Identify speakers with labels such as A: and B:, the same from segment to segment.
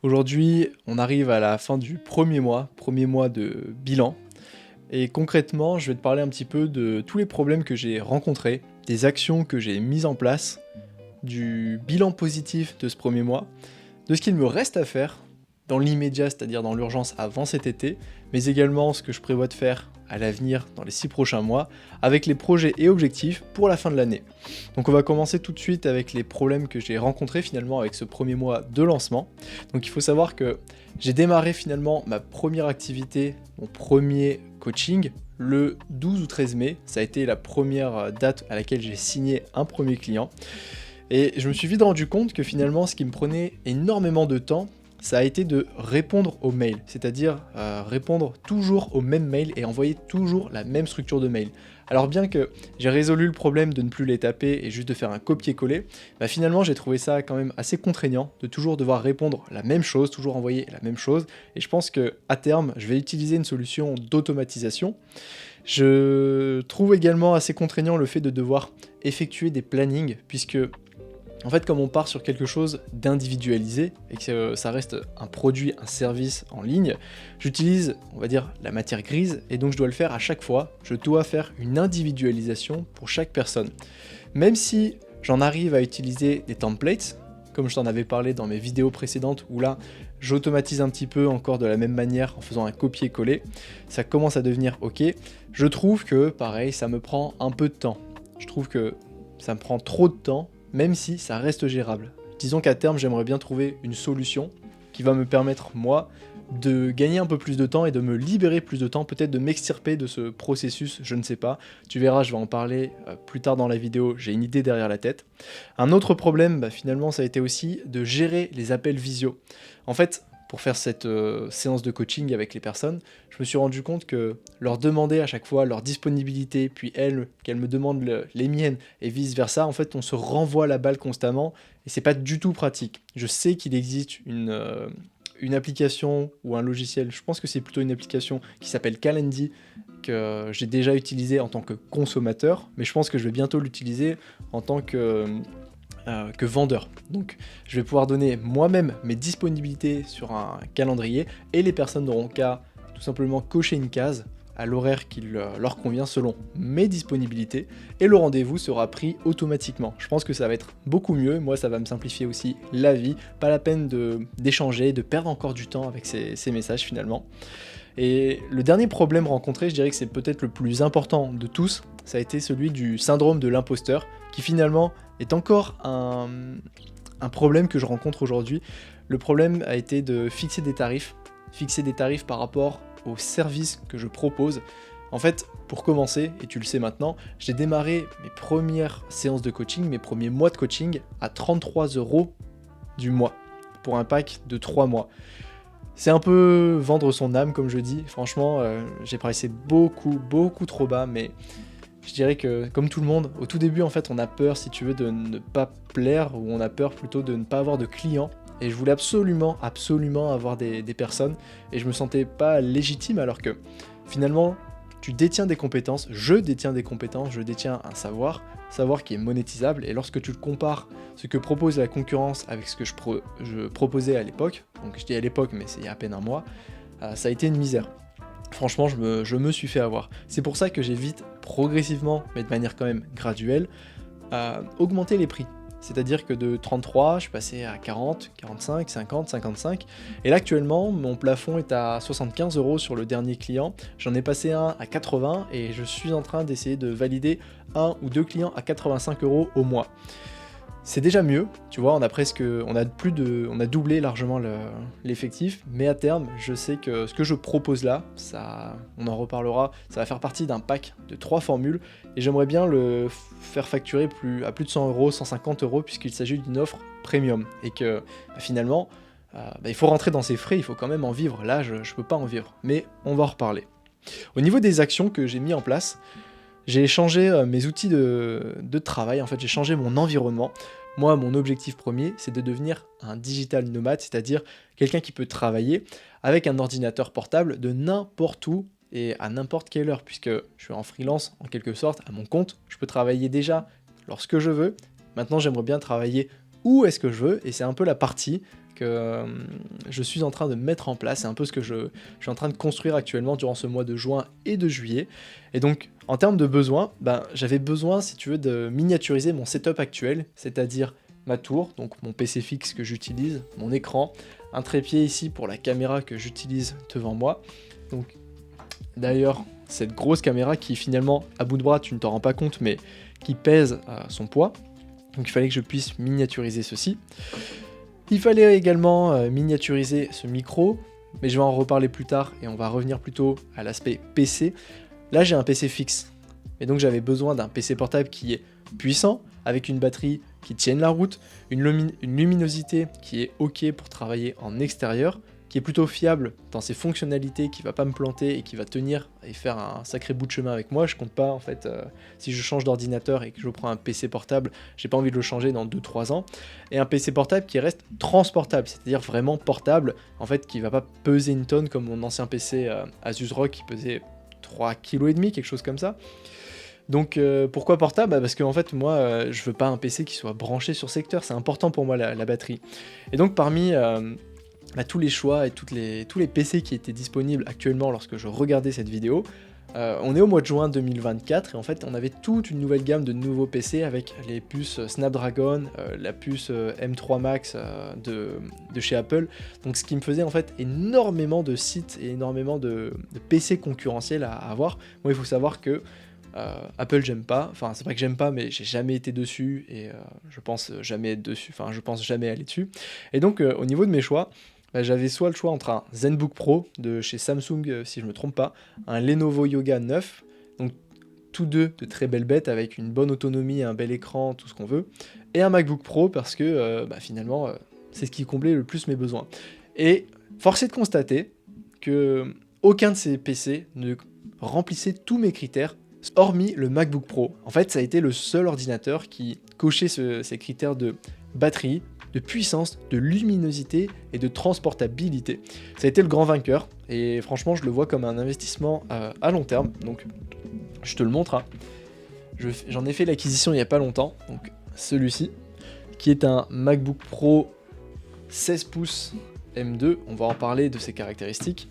A: Aujourd'hui, on arrive à la fin du premier mois de bilan. Et concrètement, je vais te parler un petit peu de tous les problèmes que j'ai rencontrés, des actions que j'ai mises en place, du bilan positif de ce premier mois, de ce qu'il me reste à faire dans l'immédiat, c'est-à-dire dans l'urgence avant cet été, mais également ce que je prévois de faire à l'avenir dans les 6 prochains mois, avec les projets et objectifs pour la fin de l'année. Donc on va commencer tout de suite avec les problèmes que j'ai rencontrés finalement avec ce premier mois de lancement. Donc il faut savoir que j'ai démarré finalement ma première activité, mon premier coaching, le 12 ou 13 mai. Ça a été la première date à laquelle j'ai signé un premier client. Et je me suis vite rendu compte que finalement, ce qui me prenait énormément de temps, ça a été de répondre aux mails, c'est-à-dire répondre toujours aux mêmes mails et envoyer toujours la même structure de mail. Alors bien que j'ai résolu le problème de ne plus les taper et juste de faire un copier-coller, bah finalement j'ai trouvé ça quand même assez contraignant de toujours devoir répondre la même chose, toujours envoyer la même chose, et je pense que à terme je vais utiliser une solution d'automatisation. Je trouve également assez contraignant le fait de devoir effectuer des plannings, puisque en fait, comme on part sur quelque chose d'individualisé et que ça reste un produit, un service en ligne, j'utilise, on va dire, la matière grise et donc je dois le faire à chaque fois. Je dois faire une individualisation pour chaque personne. Même si j'en arrive à utiliser des templates, comme je t'en avais parlé dans mes vidéos précédentes, où là, j'automatise un petit peu encore de la même manière en faisant un copier-coller, ça commence à devenir OK. Je trouve que, pareil, ça me prend un peu de temps. Je trouve que ça me prend trop de temps, même si ça reste gérable. Disons qu'à terme, j'aimerais bien trouver une solution qui va me permettre, moi, de gagner un peu plus de temps et de me libérer plus de temps, peut-être de m'extirper de ce processus, je ne sais pas. Tu verras, je vais en parler plus tard dans la vidéo, j'ai une idée derrière la tête. Un autre problème, finalement, ça a été aussi de gérer les appels visio. En fait, pour faire cette séance de coaching avec les personnes, je me suis rendu compte que leur demander à chaque fois leur disponibilité, puis elles, qu'elles me demandent les miennes, et vice-versa, en fait, on se renvoie la balle constamment, et c'est pas du tout pratique. Je sais qu'il existe une application ou un logiciel, je pense que c'est plutôt une application qui s'appelle Calendly, que j'ai déjà utilisé en tant que consommateur, mais je pense que je vais bientôt l'utiliser en tant que vendeur. Donc je vais pouvoir donner moi-même mes disponibilités sur un calendrier et les personnes n'auront qu'à tout simplement cocher une case à l'horaire qui leur convient selon mes disponibilités et le rendez-vous sera pris automatiquement. Je pense que ça va être beaucoup mieux, moi ça va me simplifier aussi la vie, pas la peine d'échanger, de perdre encore du temps avec ces messages finalement. Et le dernier problème rencontré, je dirais que c'est peut-être le plus important de tous, ça a été celui du syndrome de l'imposteur, qui finalement est encore un problème que je rencontre aujourd'hui. Le problème a été de fixer des tarifs par rapport aux services que je propose. En fait, pour commencer, et tu le sais maintenant, j'ai démarré mes premières séances de coaching, mes premiers mois de coaching à 33 € du mois, pour un pack de 3 mois. C'est un peu vendre son âme, comme je dis. Franchement, j'ai pricé beaucoup trop bas, mais je dirais que, comme tout le monde, au tout début, en fait, on a peur, si tu veux, de ne pas plaire, ou on a peur plutôt de ne pas avoir de clients. Et je voulais absolument avoir des personnes, et je me sentais pas légitime, alors que, finalement, tu détiens des compétences, je détiens des compétences, je détiens un savoir qui est monétisable, et lorsque tu le compares ce que propose la concurrence avec ce que je proposais à l'époque, donc je dis à l'époque, mais c'est il y a à peine un mois, ça a été une misère. Franchement, je me suis fait avoir. C'est pour ça que j'ai vite, progressivement, mais de manière quand même graduelle, augmenté les prix. C'est-à-dire que de 33, je suis passé à 40, 45, 50, 55. Et là, actuellement, mon plafond est à 75 € sur le dernier client. J'en ai passé un à 80 et je suis en train d'essayer de valider un ou deux clients à 85 € au mois. C'est déjà mieux, tu vois, on a doublé largement l'effectif, mais à terme, je sais que ce que je propose là, on en reparlera, ça va faire partie d'un pack de 3 formules, et j'aimerais bien le faire facturer à plus de 100 €, 150 €, puisqu'il s'agit d'une offre premium, et que finalement, il faut rentrer dans ses frais, il faut quand même en vivre. Là, je peux pas en vivre, mais on va en reparler. Au niveau des actions que j'ai mis en place, j'ai changé mes outils de travail, en fait j'ai changé mon environnement. Moi, mon objectif premier, c'est de devenir un digital nomade, c'est-à-dire quelqu'un qui peut travailler avec un ordinateur portable de n'importe où et à n'importe quelle heure, puisque je suis en freelance en quelque sorte, à mon compte, je peux travailler déjà lorsque je veux. Maintenant, j'aimerais bien travailler où est-ce que je veux, et c'est un peu la partie que je suis en train de mettre en place. C'est un peu ce que je suis en train de construire actuellement durant ce mois de juin et de juillet. Et donc, en termes de besoins, j'avais besoin, si tu veux, de miniaturiser mon setup actuel, c'est-à-dire ma tour, donc mon PC fixe que j'utilise, mon écran, un trépied ici pour la caméra que j'utilise devant moi. Donc, d'ailleurs, cette grosse caméra qui finalement, à bout de bras, tu ne t'en rends pas compte, mais qui pèse son poids. Donc il fallait que je puisse miniaturiser ceci. Il fallait également miniaturiser ce micro, mais je vais en reparler plus tard et on va revenir plutôt à l'aspect PC. Là j'ai un PC fixe, et donc j'avais besoin d'un PC portable qui est puissant, avec une batterie qui tienne la route, une luminosité qui est ok pour travailler en extérieur, qui est plutôt fiable dans ses fonctionnalités, qui va pas me planter et qui va tenir et faire un sacré bout de chemin avec moi. Je compte pas en fait, si je change d'ordinateur et que je prends un PC portable, j'ai pas envie de le changer dans 2-3 ans. Et un PC portable qui reste transportable, c'est-à-dire vraiment portable, en fait qui va pas peser une tonne comme mon ancien PC Asus ROG qui pesait 3,5 kg, quelque chose comme ça. Donc pourquoi portable ? Parce que en fait moi je veux pas un PC qui soit branché sur secteur, c'est important pour moi la batterie. Et donc parmi tous les choix et tous les PC qui étaient disponibles actuellement lorsque je regardais cette vidéo, on est au mois de juin 2024 et en fait on avait toute une nouvelle gamme de nouveaux PC avec les puces Snapdragon, la puce M3 Max de chez Apple, donc ce qui me faisait en fait énormément de sites et énormément de PC concurrentiels à avoir. Moi il faut savoir que Apple j'aime pas, enfin c'est pas que j'aime pas mais j'ai jamais été dessus et je pense jamais être dessus, enfin je pense jamais aller dessus. Et donc au niveau de mes choix, j'avais soit le choix entre un ZenBook Pro de chez Samsung si je me trompe pas, un Lenovo Yoga 9, donc tous deux de très belles bêtes avec une bonne autonomie, un bel écran, tout ce qu'on veut, et un MacBook Pro parce que finalement c'est ce qui comblait le plus mes besoins. Et force est de constater que aucun de ces PC ne remplissait tous mes critères hormis le MacBook Pro. En fait, ça a été le seul ordinateur qui cochait ces critères de batterie, de puissance, de luminosité et de transportabilité. Ça a été le grand vainqueur, et franchement, je le vois comme un investissement à long terme. Donc, je te le montre. Hein. J'en ai fait l'acquisition il n'y a pas longtemps, donc celui-ci, qui est un MacBook Pro 16 pouces M2. On va en parler de ses caractéristiques.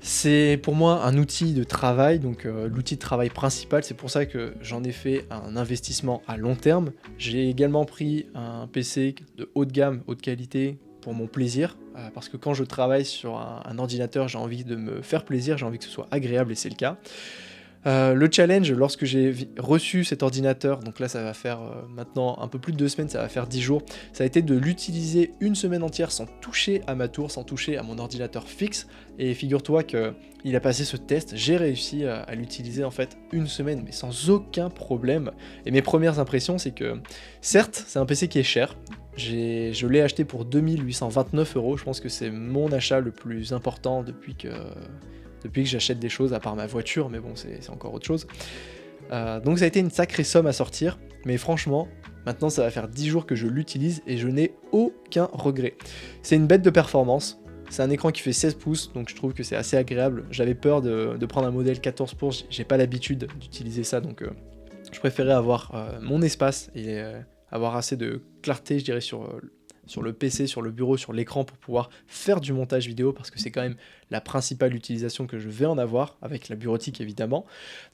A: C'est pour moi un outil de travail, donc l'outil de travail principal, c'est pour ça que j'en ai fait un investissement à long terme. J'ai également pris un PC de haut de gamme, haute qualité, pour mon plaisir, parce que quand je travaille sur un ordinateur, j'ai envie de me faire plaisir, j'ai envie que ce soit agréable et c'est le cas. Le challenge, lorsque j'ai reçu cet ordinateur, donc là ça va faire maintenant un peu plus de 2 semaines, ça va faire 10 jours, ça a été de l'utiliser une semaine entière sans toucher à ma tour, sans toucher à mon ordinateur fixe, et figure-toi qu'il a passé ce test, j'ai réussi à l'utiliser en fait une semaine, mais sans aucun problème, et mes premières impressions c'est que, certes c'est un PC qui est cher, je l'ai acheté pour 2829 €, je pense que c'est mon achat le plus important depuis que j'achète des choses, à part ma voiture, mais bon, c'est encore autre chose. Donc ça a été une sacrée somme à sortir, mais franchement, maintenant ça va faire 10 jours que je l'utilise et je n'ai aucun regret. C'est une bête de performance, c'est un écran qui fait 16 pouces, donc je trouve que c'est assez agréable. J'avais peur de prendre un modèle 14 pouces, j'ai pas l'habitude d'utiliser ça, donc je préférais avoir mon espace et avoir assez de clarté, je dirais, sur le PC, sur le bureau, sur l'écran pour pouvoir faire du montage vidéo parce que c'est quand même la principale utilisation que je vais en avoir, avec la bureautique évidemment.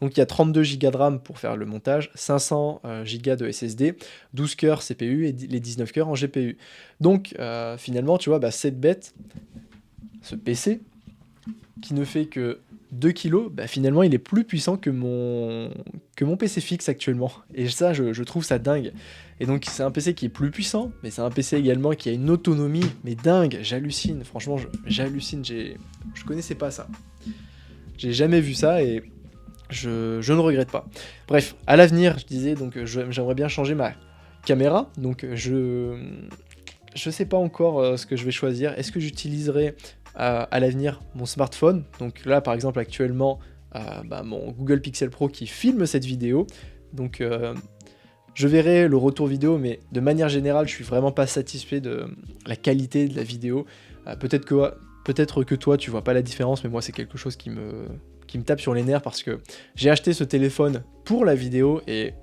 A: Donc il y a 32 Go de RAM pour faire le montage, 500 Go de SSD, 12 cœurs CPU et les 19 cœurs en GPU. Donc finalement tu vois, cette bête, ce PC, qui ne fait que 2 kg, finalement il est plus puissant que mon PC fixe actuellement. Et ça, je trouve ça dingue. Et donc c'est un PC qui est plus puissant, mais c'est un PC également qui a une autonomie, mais dingue, j'hallucine, franchement j'hallucine, je connaissais pas ça. J'ai jamais vu ça et je ne regrette pas. Bref, à l'avenir, je disais, donc j'aimerais bien changer ma caméra, donc je sais pas encore ce que je vais choisir. Est-ce que j'utiliserai à l'avenir mon smartphone, donc là par exemple actuellement mon Google Pixel Pro qui filme cette vidéo, donc je verrai le retour vidéo, mais de manière générale je suis vraiment pas satisfait de la qualité de la vidéo. Peut-être que toi tu vois pas la différence, mais moi c'est quelque chose qui me tape sur les nerfs parce que j'ai acheté ce téléphone pour la vidéo et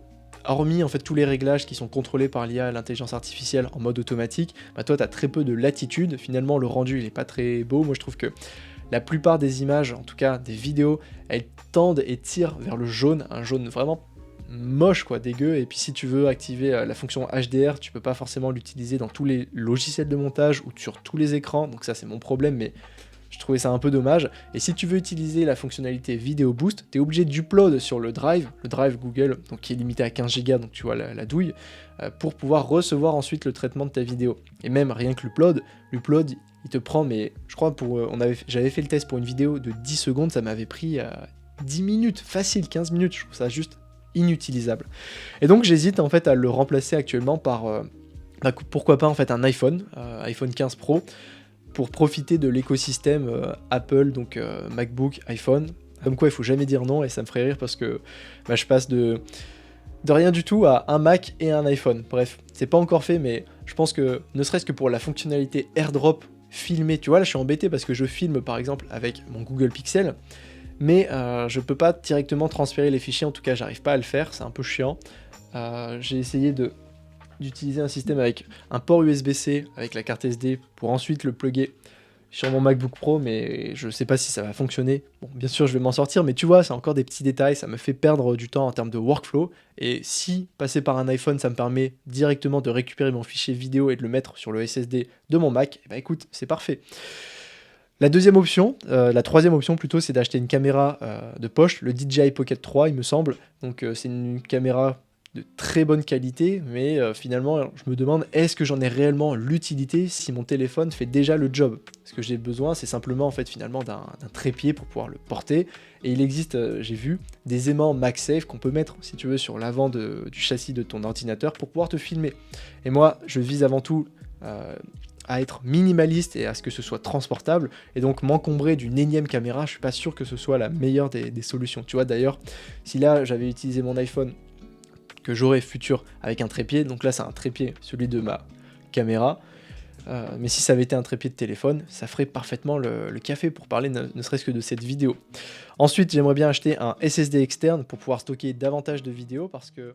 A: hormis en fait tous les réglages qui sont contrôlés par l'IA, l'intelligence artificielle en mode automatique, bah toi tu as très peu de latitude, finalement le rendu il est pas très beau, moi je trouve que la plupart des images, en tout cas des vidéos, elles tendent et tirent vers le jaune, un jaune vraiment moche quoi, dégueu, et puis si tu veux activer la fonction HDR, tu peux pas forcément l'utiliser dans tous les logiciels de montage ou sur tous les écrans, donc ça c'est mon problème, mais je trouvais ça un peu dommage. Et si tu veux utiliser la fonctionnalité Video Boost, tu es obligé d'upload sur le Drive Google, donc qui est limité à 15 Go, donc tu vois la douille, pour pouvoir recevoir ensuite le traitement de ta vidéo. Et même rien que l'upload, il te prend, mais je crois j'avais fait le test pour une vidéo de 10 secondes, ça m'avait pris 10 minutes, facile, 15 minutes, je trouve ça juste inutilisable. Et donc j'hésite en fait à le remplacer actuellement par, pourquoi pas en fait un iPhone 15 Pro, pour profiter de l'écosystème Apple, donc MacBook, iPhone. Comme quoi, il faut jamais dire non, et ça me ferait rire parce que je passe de rien du tout à un Mac et un iPhone. Bref, c'est pas encore fait, mais je pense que, ne serait-ce que pour la fonctionnalité AirDrop, filmer, tu vois, là je suis embêté parce que je filme par exemple avec mon Google Pixel, mais je peux pas directement transférer les fichiers, en tout cas j'arrive pas à le faire, c'est un peu chiant. J'ai essayé d'utiliser un système avec un port USB-C avec la carte SD pour ensuite le plugger sur mon MacBook Pro, mais je sais pas si ça va fonctionner. Bon, bien sûr, je vais m'en sortir, mais tu vois, c'est encore des petits détails, ça me fait perdre du temps en termes de workflow, et si passer par un iPhone, ça me permet directement de récupérer mon fichier vidéo et de le mettre sur le SSD de mon Mac, et bah écoute, c'est parfait. La troisième option plutôt, c'est d'acheter une caméra de poche, le DJI Pocket 3, il me semble. Donc c'est une caméra de très bonne qualité, mais finalement, je me demande, est-ce que j'en ai réellement l'utilité si mon téléphone fait déjà le job? Ce que j'ai besoin, c'est simplement en fait finalement d'un trépied pour pouvoir le porter. Et il existe, j'ai vu, des aimants MagSafe qu'on peut mettre, si tu veux, sur l'avant du châssis de ton ordinateur pour pouvoir te filmer. Et moi, je vise avant tout à être minimaliste et à ce que ce soit transportable, et donc m'encombrer d'une énième caméra, je suis pas sûr que ce soit la meilleure des solutions. Tu vois, d'ailleurs, si là j'avais utilisé mon iPhone que j'aurais futur avec un trépied, donc là c'est un trépied, celui de ma caméra, mais si ça avait été un trépied de téléphone, ça ferait parfaitement le café pour parler ne serait-ce que de cette vidéo. Ensuite, j'aimerais bien acheter un SSD externe pour pouvoir stocker davantage de vidéos, parce que